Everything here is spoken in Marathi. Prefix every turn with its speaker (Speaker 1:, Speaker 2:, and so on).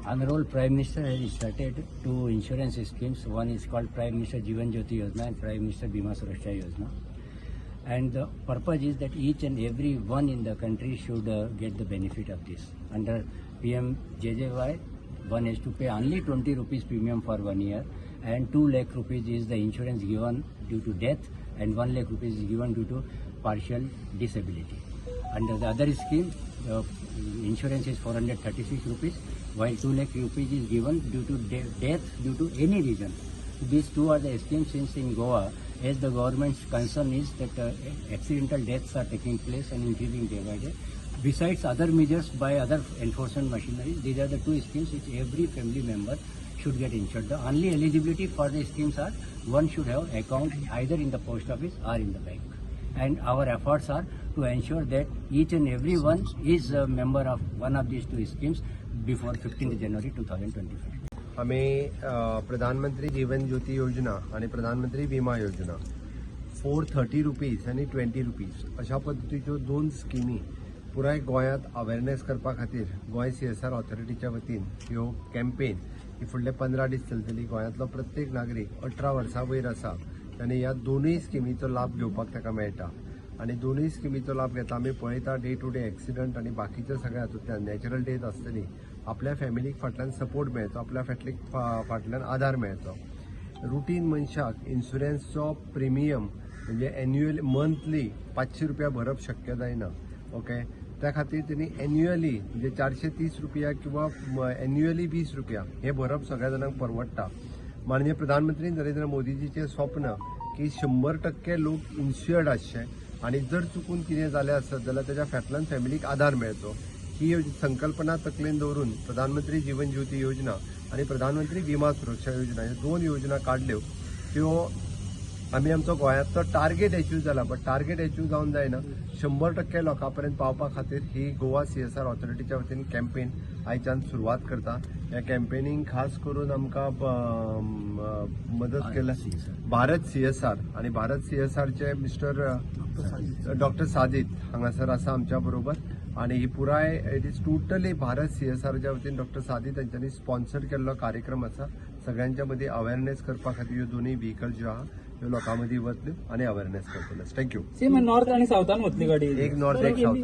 Speaker 1: Honorable Prime Minister has started two insurance schemes. One is called Prime Minister Jeevan Jyoti Yojana and Prime Minister Bima Suraksha Yojana. And the purpose is that each and every one in the country should get the benefit of this. Under PMJJY, one has to pay only 20 rupees premium for 1 year, and 2 lakh rupees is the insurance given due to death, and 1 lakh rupees is given due to partial disability. Under the other scheme, the insurance is 436 rupees, while 2 lakh rupees is given due to death due to any reason. These two are the schemes since in Goa, as the government's concern is that accidental deaths are taking place and increasing day by day. Besides other measures by other enforcement machinery, these are the two schemes which every family member should get insured. The only eligibility for the schemes are one should have account either in the post office or in the bank. And our efforts are to ensure that each and every one is a member of one of these two schemes before 15th January 2025.
Speaker 2: आम्ही प्रधानमंत्री जीवन ज्योती योजना आणि प्रधानमंत्री विमा योजना 430 रुपीज आणि 20 रुपीज अशा पद्धतीच्यो दोन स्किमी पुराय गोंयांत अवेरनेस करपा खातीर गोंय CSR ऑथॉरिटीच्या वतीन ह्यो कॅम्पेन ही फुडले 15 दीस चलतली. गोंयांतलो प्रत्येक नागरीक 18 वर्सां वयर आसा त्याने ह्या दोनूय स्किमीचो लाभ घेवपाक ताका मेळटा. आणि दोनूय स्किमीचो लाभ घेता आमी पळयता डे टू डे एक्सिडंट आणि बाकीच्या सगळ्या हातूंतल्यान नॅचरल डेथ आसतली आपल्या फॅमिलीक फाटल्यान सपोर्ट मेळचो, आपल्या फाटल्यान आधार मेळचो. रुटीन मनशाक इन्शुरन्सचो प्रिमियम म्हणजे एन्युअल मंथली 500 रुपया भरप शक्य जायना. ओके, त्या खातीर त्यांनी एन्युअली म्हणजे 430 रुपया किंवा एन्युअली 20 रुपया हे भरप सगळ्या जाणांक परवडटा. माननीय प्रधानमंत्री नरेंद्र मोदीजीचे स्वप्न की 100% लोक इन्शुअर्ड आसचे आणि जर चुकून कितें जालें आसत जाल्यार ताच्या फाटल्यान फॅमिलीक आधार मेळचो. ही संकल्पना तकलेन दवरून प्रधानमंत्री जीवन ज्योती योजना आणि प्रधानमंत्री विमा सुरक्षा योजना ह्यो दोन योजना काढल्यो. त्यो आमी आमचो गोंयांतलो टार्गेट अचीव जाला, बट टार्गेट अचीव जावन जायना. 100% लोकांपर्यंत पावपा खातीर ही गोवा CSR ऑथॉरिटीच्या वतीन कॅम्पेन आयच्यान सुरवात करता. ह्या कॅम्पेनीक खास करून आमकां मदत केल्या भारत CSR आणि भारत CSRचे मिस्टर डॉक्टर साजीद हांगासर आसा आमच्या बरोबर. आणि ही पुराय इट इज टोटली भारत CSRच्या वतीन डॉक्टर साजीद यांच्यानी स्पॉन्सर केल्लो कार्यक्रम आसा. सगळ्यांच्या मदीं अवेरनेस करपा खातीर ह्यो दोनूय व्हेकल ज्यो आहा ह्यो लोकां मदीं वतल्यो आनी अवेरनेस करतले. थँक्यू.
Speaker 3: नॉर्थ आणि साऊथान वतली गाडी,
Speaker 2: एक नॉर्थ एक साऊथ.